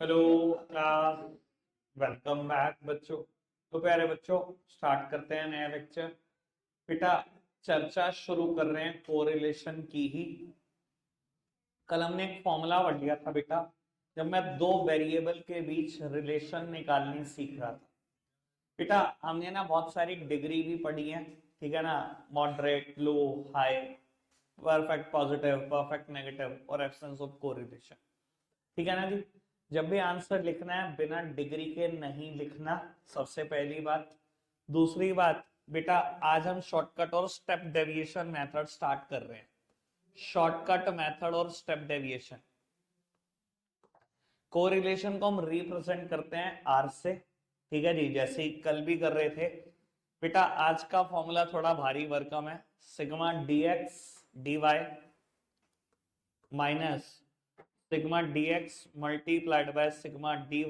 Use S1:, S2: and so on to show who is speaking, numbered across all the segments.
S1: Hello class. Welcome back बच्चों। तो प्यारे बच्चों, स्टार्ट करते हैं नया लेक्चर। बेटा, चर्चा शुरू कर रहे हैं कोरिलेशन की ही। कल हमने एक फॉर्मूला पढ़ लिया था बेटा, जब मैं दो वेरिएबल के बीच रिलेशन निकालनी सीख रहा था। बेटा, हमने ना बहुत सारी डिग्री भी पढ़ी है, ठीक है ना। Moderate, low, high, perfect positive, perfect negative और एब्सेंस ऑफ कोरिलेशन, ठीक है ना जी। जब भी आंसर लिखना है बिना डिग्री के नहीं लिखना, सबसे पहली बात। दूसरी बात बेटा, आज हम शॉर्टकट और स्टेप डेविएशन मेथड स्टार्ट कर रहे हैं। शॉर्टकट मेथड और स्टेप डेविएशन। कोरिलेशन को हम रिप्रेजेंट करते हैं आर से, ठीक है जी, जैसे ही कल भी कर रहे थे। बेटा, आज का फॉर्मूला थोड़ा भारी भरकम है। Sigma D X D Y minus sigma dx multiplied by sigma dy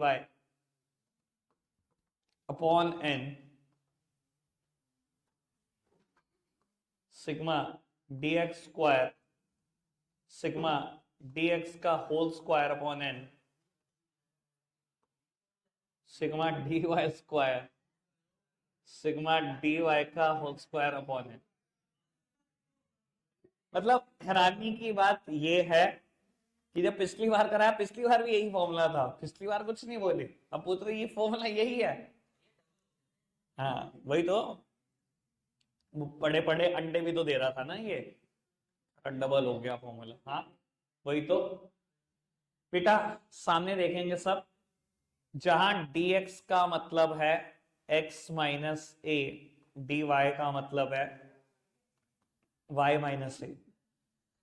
S1: upon n, sigma dx square, sigma dx का whole square upon n, sigma dy square, sigma dy का होल स्क्वायर अपॉन n। मतलब हैरानी की बात यह है कि जब पिछली बार कराया, पिछली बार भी यही फॉर्मूला था, पिछली बार कुछ नहीं बोले, अब पूछ रहे ये फॉर्मूला यही है। हाँ वही तो, पड़े पड़े अंडे भी तो दे रहा था ना ये, डबल हो गया फॉर्मूला। हाँ वही तो बेटा, सामने देखेंगे सब। जहां dx का मतलब है x माइनस ए, dy का मतलब है y माइनस ए।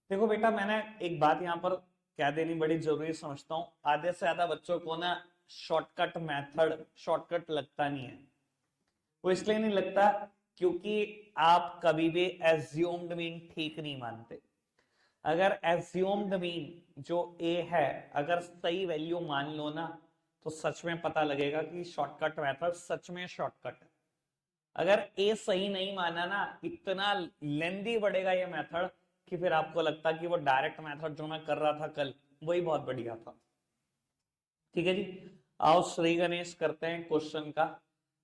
S1: देखो बेटा, मैंने एक बात यहां पर कह देनी बड़ी जरूरी समझता हूं। आधे से ज्यादा बच्चों को ना शॉर्टकट मेथड शॉर्टकट लगता नहीं है। वो इसलिए नहीं लगता क्योंकि आप कभी भी एज्यूम्ड मीन ठीक नहीं मानते। अगर एज्यूम्ड मीन जो ए है, अगर सही वैल्यू मान लो ना, तो सच में पता लगेगा कि शॉर्टकट मेथड सच में शॉर्टकट है। अगर ए सही नहीं माना ना, इतना लेंदी बढ़ेगा ये मेथड कि फिर आपको लगता कि वो डायरेक्ट मेथड जो मैं कर रहा था कल, वही बहुत बढ़िया था। ठीक है जी। आओ श्री गणेश करते हैं क्वेश्चन का।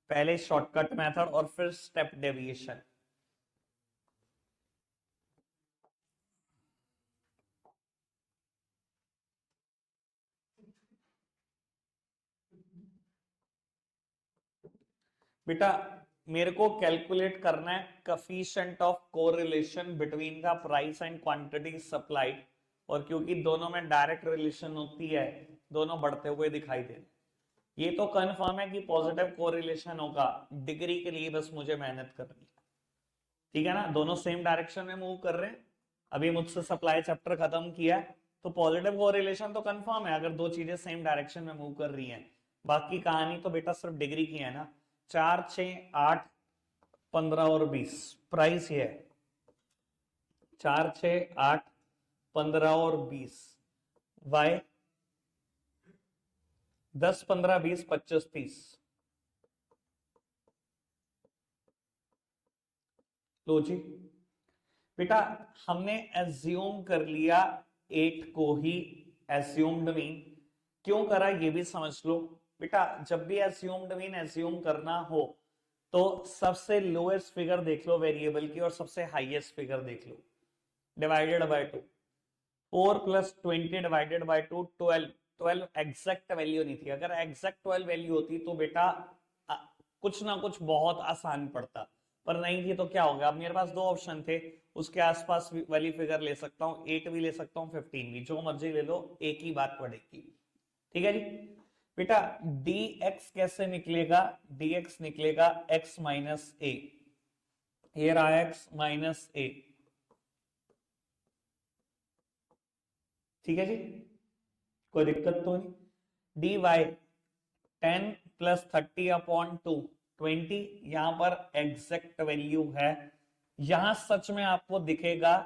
S1: पहले शॉर्टकट मेथड और फिर स्टेप डेविएशन। बेटा, मेरे को कैलकुलेट करना है coefficient of correlation between the price and quantity supplied. और क्योंकि दोनों में डायरेक्ट रिलेशन होती है, दोनों बढ़ते हुए दिखाई दे। ये तो कंफर्म है कि पॉजिटिव कोरिलेशन होगा। डिग्री के लिए बस मुझे मेहनत करनी है, ठीक है ना। दोनों सेम डायरेक्शन में मूव कर रहे हैं। अभी मुझसे सप्लाई चैप्टर खत्म किया है, तो पॉजिटिव कोरिलेशन तो कंफर्म है अगर दो चीजें सेम डायरेक्शन में मूव कर रही हैं। बाकी कहानी तो बेटा सिर्फ डिग्री की है ना। 4, 6, 8, 15 और 20 प्राइस ये है। 4, 6, 8, 15 और 20 वाई 10, 15, 20, 25, 30। लो जी बेटा, हमने एज्यूम कर लिया 8 को ही एज्यूम्ड मीन। क्यों करा ये भी समझ लो बेटा। जब भी एज्यूम्ड मीन एज्यूम करना हो तो सबसे लोएस्ट फिगर देख लो वेरिएबल की और सबसे हाईएस्ट फिगर देख लो, divided by 2। 4 plus 20 divided by 2, 12। 12 exact value नहीं थी। अगर एग्जैक्ट 12 वैल्यू होती तो बेटा अ, कुछ ना कुछ बहुत आसान पड़ता, पर नहीं थी। तो क्या होगा, अब मेरे पास दो ऑप्शन थे, उसके आसपास वाली फिगर ले सकता हूँ, 8 भी ले सकता हूँ, 15 भी, जो मर्जी ले लो, एक ही बात पड़ेगी। ठीक है जी बेटा। dx कैसे निकलेगा? dx निकलेगा x माइनस ए। ये रहा x माइनस ए, ठीक है जी, कोई दिक्कत तो नहीं। dy 10 plus 30 upon 2, 20। यहां पर एग्जैक्ट वैल्यू है। यहां सच में आपको दिखेगा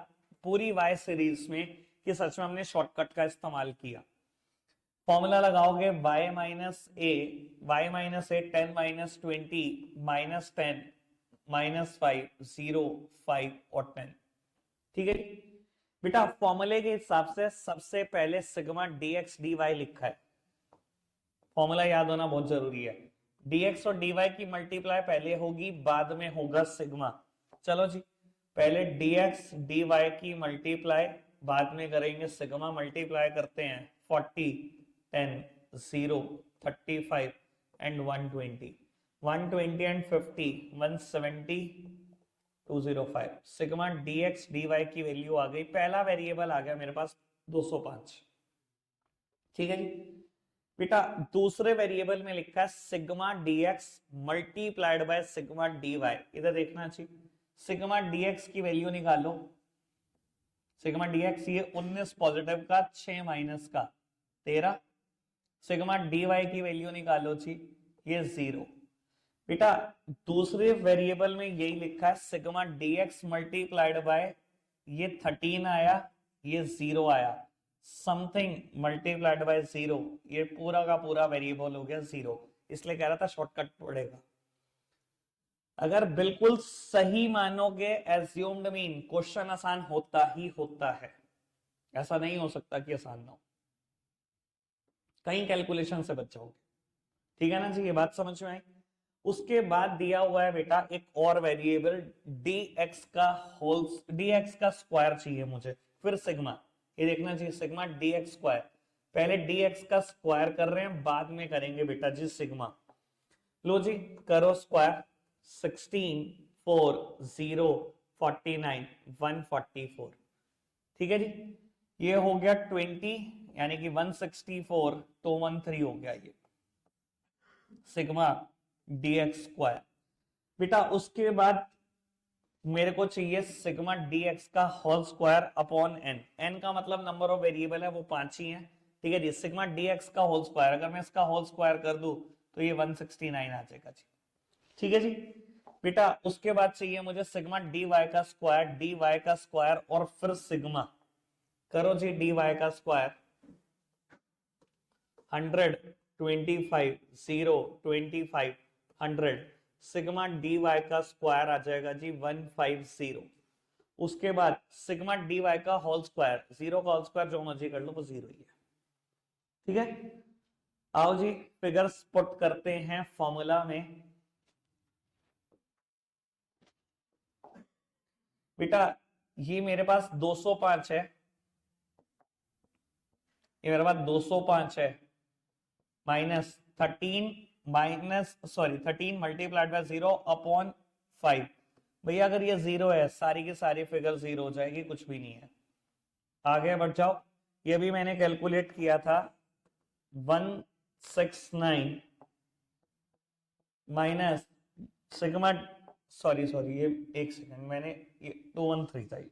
S1: पूरी y सीरीज में कि सच में हमने शॉर्टकट का इस्तेमाल किया। फॉर्मूला लगाओगे y माइनस ए 10 माइनस 20 माइनस 10 माइनस 5, 0, 5 और 10। ठीक है बेटा, फॉर्मूले के हिसाब से सबसे पहले सिग्मा dx dy लिखा है। फॉर्मूला याद होना बहुत जरूरी है। dx और dy की मल्टीप्लाई पहले होगी, बाद में होगा सिग्मा। चलो जी, पहले dx dy की मल्टीप्लाई, बाद में करेंगे सिग्मा। मल्टीप्लाई करते हैं 40, 10, 0, 35 and 120, 120 and 50, 170, 205। Sigma dx dy की वैल्यू आ गई, पहला वेरिएबल आ गया मेरे पास 205। ठीक है जी बेटा, दूसरे वेरिएबल में लिखा है sigma dx multiplied by sigma dy। इधर देखना चाहिए, सिग्मा dx की वैल्यू निकालो। सिग्मा dx ये 19 पॉजिटिव का, 6 माइनस का 13। सिग्मा dy की वैल्यू निकालो जी, ये 0। बेटा दूसरे वेरिएबल में यही लिखा है सिग्मा dx मल्टीप्लाइड बाय, ये 13 आया, ये 0 आया, समथिंग मल्टीप्लाइड बाय 0, ये पूरा का पूरा वेरिएबल हो गया 0। इसलिए कह रहा था शॉर्टकट पड़ेगा। अगर बिल्कुल सही मानोगे, एज्यूम्ड मीन, क्वेश्चन आसान होता ही होता है, ऐसा नहीं हो सकता कि आसान ना हो, कहीं कैलकुलेशन से बच जाओगे। ठीक है ना जी, ये बात समझ में आई। उसके बाद दिया हुआ है बेटा एक और वेरिएबल dx का होल, dx का स्क्वायर चाहिए मुझे, फिर सिग्मा। ये देखना चाहिए सिग्मा dx स्क्वायर, पहले dx का स्क्वायर कर रहे हैं, बाद में करेंगे बेटा जी सिग्मा। लो जी करो स्क्वायर, 16, 4, 0, 49, 144। ठीक है जी, ये हो गया 20, यानी कि 164, 213 हो गया ये सिग्मा dx स्क्वायर। बेटा उसके बाद मेरे को चाहिए सिग्मा dx का whole square upon n। n का मतलब नंबर ऑफ वेरिएबल है, वो 5 ही है। ठीक है जी, सिग्मा dx का होल स्क्वायर, अगर मैं इसका होल स्क्वायर कर दूं तो ये 169 आ जाएगा जी। ठीक है जी बेटा, उसके बाद चाहिए मुझे सिग्मा dy का स्क्वायर, dy का स्क्वायर और फिर सिग्मा। करो जी dy का स्क्वायर, 100, 25, 0, 25, 100, सिग्मा dy का स्क्वायर आ जाएगा जी 150। उसके बाद सिग्मा dy का होल स्क्वायर, 0 का होल स्क्वायर जो मर्जी कर लो वो 0 ही है। ठीक है, आओ जी फिगर्स पुट करते हैं फॉर्मूला में। बेटा ये मेरे पास 205 है, ये मेरे पास 205 है, minus 13, minus sorry 13 multiplied by 0 upon 5। भैया अगर ये 0 है, सारी की सारी फिगर 0 हो जाएगी, कुछ भी नहीं है। आगे बढ़ जाओ, ये भी मैंने कैलकुलेट किया था, 169 माइनस सिग्मा, सॉरी सॉरी ये एक सेकंड, मैंने ये 213 था ये।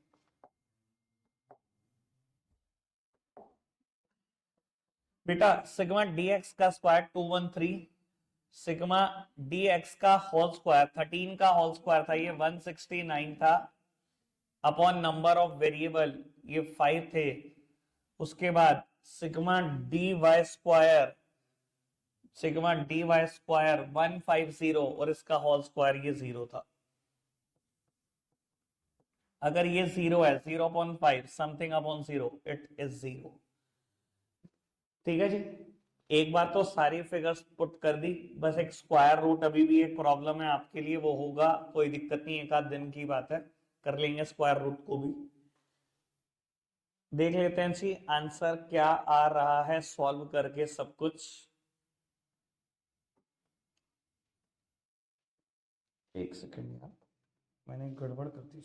S1: बेटा सिग्मा dx का स्क्वायर 213, सिग्मा dx का होल स्क्वायर 13 का होल स्क्वायर था, ये 169 था, अपॉन नंबर ऑफ वेरिएबल ये 5 थे। उसके बाद sigma dy square, sigma dy square 150 और इसका होल स्क्वायर ये 0 था। अगर ये 0 है, 0.5 समथिंग अपॉन 0, इट इज 0। ठीक है जी, एक बार तो सारी फिगर्स पुट कर दी, बस एक स्क्वायर रूट अभी भी एक प्रॉब्लम है आपके लिए, वो होगा, कोई दिक्कत नहीं, एक आध दिन की बात है, कर लेंगे स्क्वायर रूट को भी। देख लेते हैं जी आंसर क्या आ रहा है सॉल्व करके सब कुछ। एक सेकंड यार, मैंने गड़बड़ कर दी,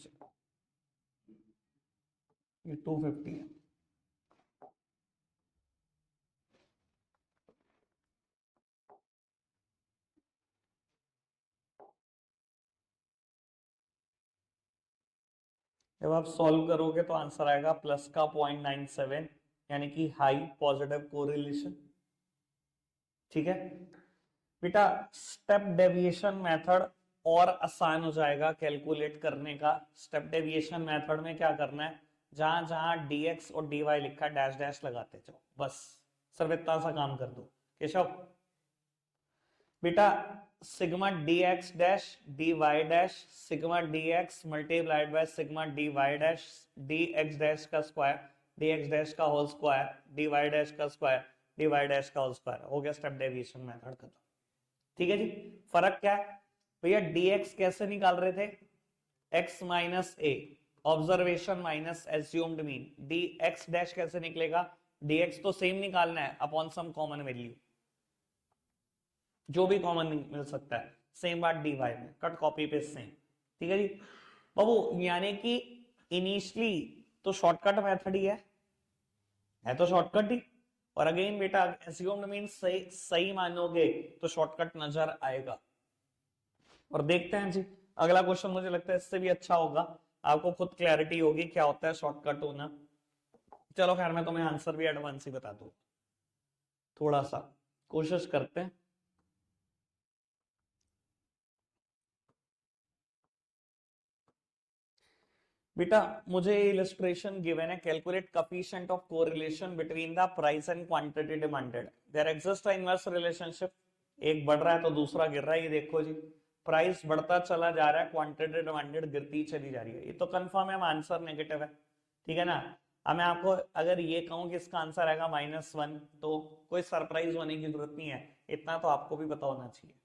S1: ये 250 है। जब आप सॉल्व करोगे तो आंसर आएगा प्लस का 0.97, यानी कि हाई पॉजिटिव कोरिलेशन। ठीक है बेटा, स्टेप डेविएशन मेथड और आसान हो जाएगा कैलकुलेट करने का। स्टेप डेविएशन मेथड में क्या करना है, जहां जहां dx और dy लिखा डैश डैश लगाते जाओ, बस सिर्फ इतना सा काम कर दो। केशव बेटा sigma dx dash dy dash, sigma dx multiplied by sigma dy dash, dx dash का स्क्वायर, dx डैश का होल स्क्वायर, dy डैश का स्क्वायर, डी वाई डैश का होल स्क्वायर, हो गया स्टेप डेविएशन मेथड खत्म। ठीक है जी। फर्क क्या है भैया, dx कैसे निकाल रहे थे, x minus A, observation minus assumed mean, dx dash कैसे निकलेगा, dx तो सेम निकालना है अपॉन सम कॉमन वैल्यू, जो भी कॉमन मिल सकता है, सेम बात dy में, कट कॉपी पेस्ट सेम। ठीक है जी बाबू, यानी कि इनिशियली तो शॉर्टकट मेथड ही है तो शॉर्टकट ही, और अगेन बेटा एज्यूम्ड मीन सही सही मानोगे तो शॉर्टकट नजर आएगा। और देखते हैं जी अगला क्वेश्चन, मुझे लगता है इससे भी अच्छा होगा, आपको खुद क्लैरिटी होगी क्या होता है शॉर्टकट होना। चलो खैर मैं तुम्हें आंसर भी एडवांस ही बता दूं, थोड़ा सा कोशिश करते हैं। बेटा मुझे इलस्ट्रेशन गिवन है, calculate coefficient of correlation between the price and quantity demanded, there exist a inverse relationship, एक बढ़ रहा है तो दूसरा गिर रहा है, ये देखो जी प्राइस बढ़ता चला जा रहा है, क्वांटिटी डिमांडेड गिरती चली जा रही है, ये तो कंफर्म है, आंसर नेगेटिव है। ठीक है ना। अब मैं आपको अगर ये कहूं कि इसका आंसर आएगा -1, तो कोई सरप्राइज होने की जरूरत नहीं है, इतना तो आपको भी पता होना चाहिए,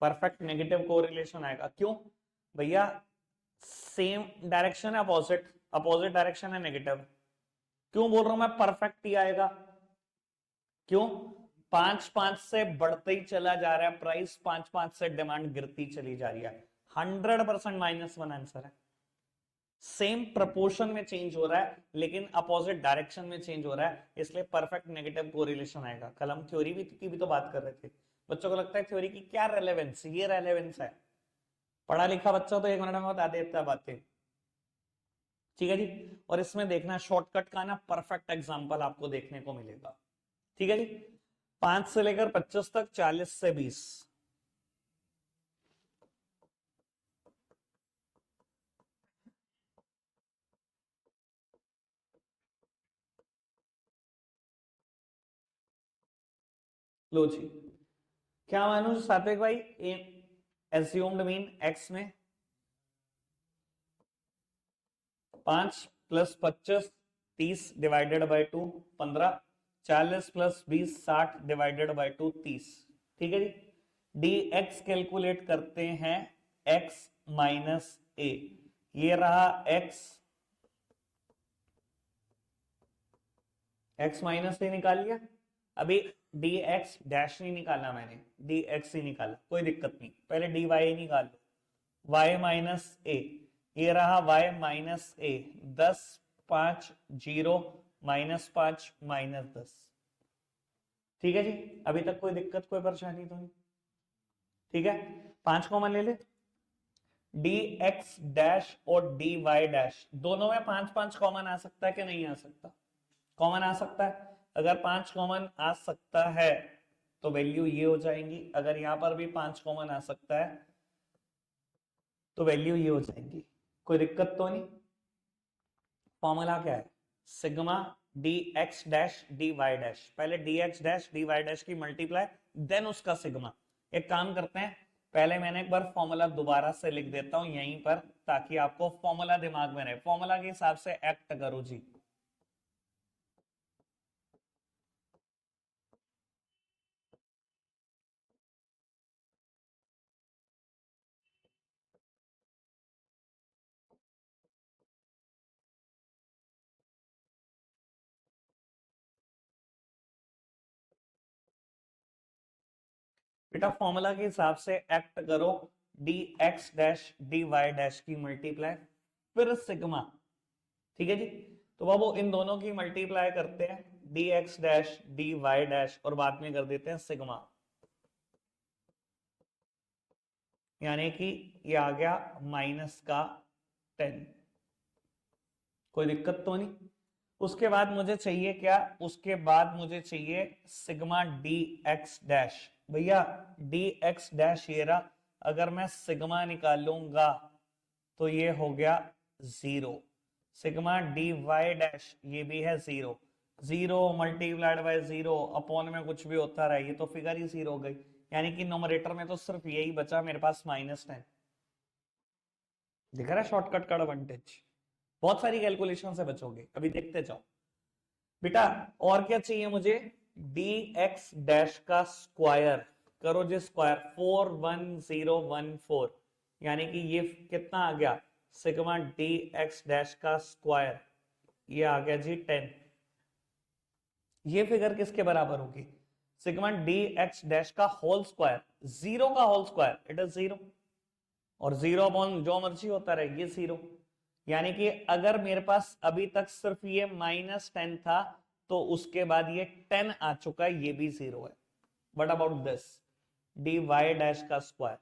S1: परफेक्ट नेगेटिव कोरिलेशन आएगा। क्यों भैया, सेम डायरेक्शन है, अपोजिट अपोजिट डायरेक्शन है नेगेटिव। क्यों बोल रहा हूं मैं परफेक्ट ही आएगा, क्यों, 5-5 से बढ़ते ही चला जा रहा है प्राइस, 5-5 से डिमांड गिरती चली जा रही है, 100% -1 आंसर है। सेम प्रपोर्शन में चेंज हो रहा है लेकिन अपोजिट डायरेक्शन में चेंज हो रहा है, इसलिए परफेक्ट नेगेटिव कोरिलेशन आएगा। कल हम थ्योरी भी की भी तो बात कर रहे थे, बच्चों को लगता है थ्योरी की क्या रेलेवेंस, ये रेलेवेंस है, पढ़ा लिखा बच्चा तो 1 मिनट में बता देता है बातें। ठीक है जी, और इसमें देखना शॉर्टकट का ना परफेक्ट एग्जांपल आपको देखने को मिलेगा। ठीक है जी, 5 से लेकर 25 तक, 40 से 20, लो जी क्या मानू सात्विक भाई, एज्यूम्ड मीन x में 5 + 25 30 डिवाइडेड बाई 2 15, 40 + 20 60 डिवाइडेड बाई 2 30। ठीक है जी, dx कैलकुलेट करते हैं x माइनस ए, ये रहा x माइनस ए निकाल लिया। अभी dx डैश नहीं निकाला मैंने, dx ही निकाला, कोई दिक्कत नहीं, पहले dy निकाल लो, y माइनस ए, ये रहा y माइनस ए, 10 5 0 -5 -10। ठीक है जी, अभी तक कोई दिक्कत कोई परेशानी तो नहीं। ठीक है, 5 कॉमन ले ले, dx डैश और dy डैश दोनों में 5-5 कॉमन आ सकता है कि नहीं आ सकता, कॉमन आ सकता है। अगर 5 कॉमन आ सकता है तो वैल्यू ये हो जाएंगी, अगर यहां पर भी 5 कॉमन आ सकता है तो वैल्यू ये हो जाएंगी, कोई दिक्कत तो नहीं। फॉर्मूला क्या है, sigma dx dash dy dash, पहले dx डैश dy डैश की मल्टीप्लाई देन उसका सिग्मा। एक काम करते हैं, पहले मैंने एक बार फॉर्मूला दोबारा से लिख देता हूं यहीं पर, ताकि आपको फॉर्मूला दिमाग में रहे, फॉर्मूला के हिसाब से एक्ट करो जी। बेटा फॉर्मूला के हिसाब से एक्ट करो, dx डैश dy डैश की मल्टीप्लाई फिर सिग्मा। ठीक है जी, तो बाबू इन दोनों की मल्टीप्लाई करते हैं, dx डैश dy डैश और बाद में कर देते हैं सिग्मा, यानी कि ये आ गया -10। कोई दिक्कत तो नहीं। उसके बाद मुझे चाहिए क्या, उसके बाद मुझे चाहिए सिग्मा dx डैश, भैया dx डैश ये रहा, अगर मैं सिग्मा निकालूंगा तो ये हो गया 0, सिग्मा dy डैश ये भी है 0, 0 मल्टीप्लाइड बाय 0 अपॉन में कुछ भी होता रहा, ये तो फिगर ही 0 हो गई, यानी कि नोमरेटर में तो सिर्फ यही बचा मेरे पास -10। दिख रहा है शॉर्टकट का एडवांटेज, बहुत सारी कैलकुलेशन से बचोगे। अभी देखते जाओ बेटा, और क्या चाहिए मुझे, डी एक्स डैश का स्क्वायर करो जी, स्क्वायर 41014, यानी कि ये कितना आ गया, सिग्मा डी एक्स डैश का स्क्वायर, ये आ गया जी 10। ये फिगर किसके बराबर होगी, सिग्मा डी एक्स डैश का होल स्क्वायर, जीरो का whole square it is zero, और जीरो अपॉन जो मर्जी होता रहे ये जीरो, यानी कि अगर मेरे पास अभी तक सिर्फ ये -10 था तो उसके बाद ये 10 आ चुका है, ये भी जीरो है। What about this, D Y dash का स्क्वायर,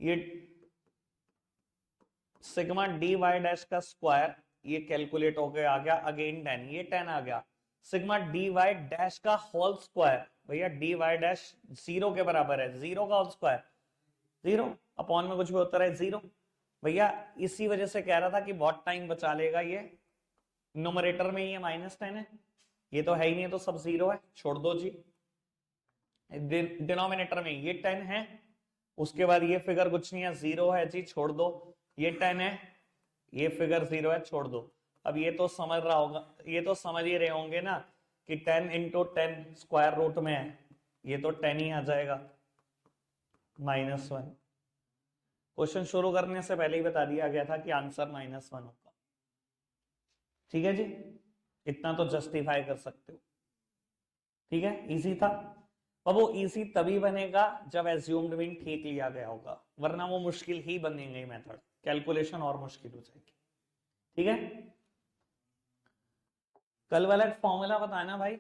S1: ये सिग्मा डी वाई डैश का स्क्वायर ये कैलकुलेट हो गया, आ गया अगेन 10, ये 10 आ गया। सिग्मा डी वाई डैश का होल स्क्वायर, भैया डी वाई डैश जीरो के बराबर है, जीरो का होल स्क्वायर जीरो, अपॉन में कुछ भी होता रहे जीरो। भैया इसी वजह से कह रहा था कि बहुत टाइम बचा लेगा, ये न्यूमरेटर में ये -10 है, ये तो है ही नहीं, तो सब जीरो है, छोड़ दो जी। डिनोमिनेटर में ये 10 है, उसके बाद ये फिगर कुछ नहीं है, जीरो है जी, छोड़ दो। ये 10 है, ये फिगर जीरो है, छोड़ दो। अब ये तो समझ रहा होगा, ये तो समझ ही रहे होंगे ना कि 10 × 10 स्क्वायर रूट में है, ये तो 10 ही आ जाएगा, -1। क्वेश्चन शुरू करने से पहले ही बता दिया गया था कि आंसर -1 होगा। ठीक है जी, इतना तो जस्टिफाई कर सकते हो। ठीक है, इजी था। अब वो इजी तभी बनेगा जब एज्यूम्ड मीन ठीक लिया गया होगा, वरना वो मुश्किल ही बनेंगे मेथड, कैलकुलेशन और मुश्किल हो जाएगी। ठीक है, कल वाला फॉर्मूला बताना भाई,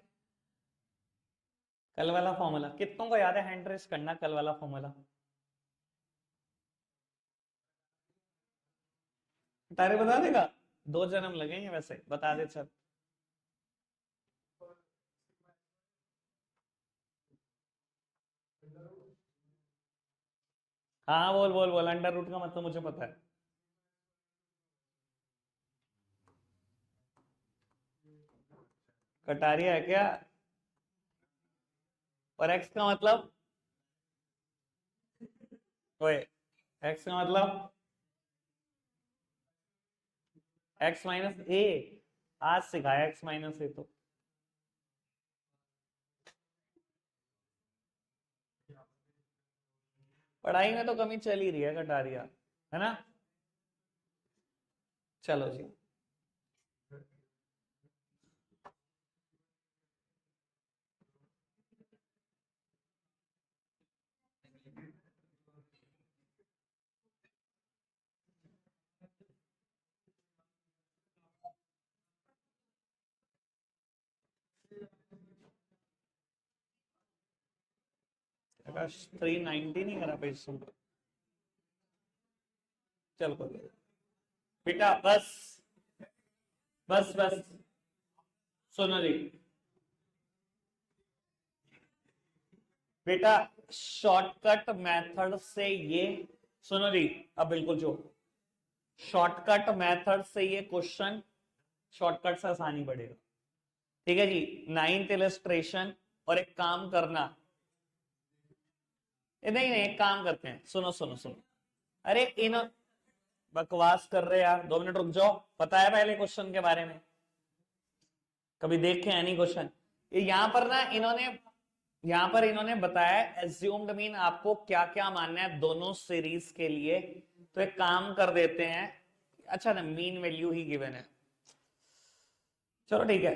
S1: कल वाला फॉर्मूला कितनों को याद है, हैंड रेस करना, कल वाला फॉर्मूला तारे बता देगा, 2 जन्म लगेंगे वैसे, बता दे चल। हाँ बोल बोल बोल, अंडर रूट का मतलब मुझे पता है। कटारिया है क्या, और एक्स का मतलब, ओए एक्स का मतलब x-a, आज सिखाया x-a तो। पढ़ाई में तो कमी चल ही रही है कटारिया, है ना। चलो जी, आकाश 390 नहीं करा पेज सुन, चल कोई बेटा, बस बस बस, सुनो जी बेटा, शॉर्टकट मेथड से ये, सुनो जी, अब बिल्कुल जो शॉर्टकट मेथड से ये क्वेश्चन शॉर्टकट से आसानी बढ़ेगा। ठीक है जी, 9th इलस्ट्रेशन, और एक काम करना, नहीं नहीं एक काम करते हैं, सुनो सुनो सुनो, अरे इन बकवास कर रहे यार, 2 मिनट रुक जाओ, पता है पहले क्वेश्चन के बारे में, कभी देखे है नहीं क्वेश्चन, ये यहाँ पर ना इन्होंने, यहाँ पर इन्होंने बताया एज्यूम्ड मीन आपको क्या क्या मानना है दोनों सीरीज के लिए, तो एक काम कर देते हैं, अच्छा ना मीन वैल्यू ही गिवन है, चलो ठीक है,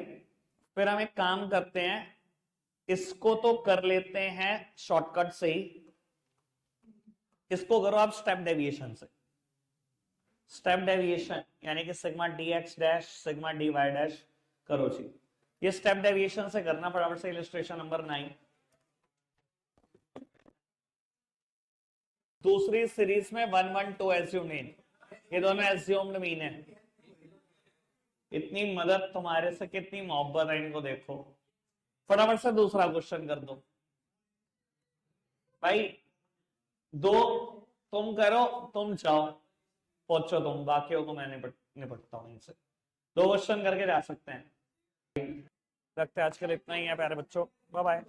S1: फिर हम एक काम करते हैं, इसको तो कर लेते हैं शॉर्टकट से ही, इसको करो आप स्टेप डेविएशन से, स्टेप डेविएशन यानी कि sigma D X dash sigma D Y dash करो जी, ये स्टेप डेविएशन से करना फटाफट से, इलस्ट्रेशन नंबर 9। दूसरी सीरीज में 112 एज्यूम्ड मीन, ये दोनों एज्यूम्ड मीन है, इतनी मदद तुम्हारे से, कितनी मोहब्बत है इनको देखो, फटाफट से दूसरा क्वेश्चन कर दो भाई, दो तुम करो, तुम जाओ, पहुंचो तुम, बाकियों को मैं निपटता हूं इनसे, 2 क्वेश्चन करके जा सकते हैं। रखते हैं आज के लिए इतना ही है प्यारे बच्चों, बाय बाय।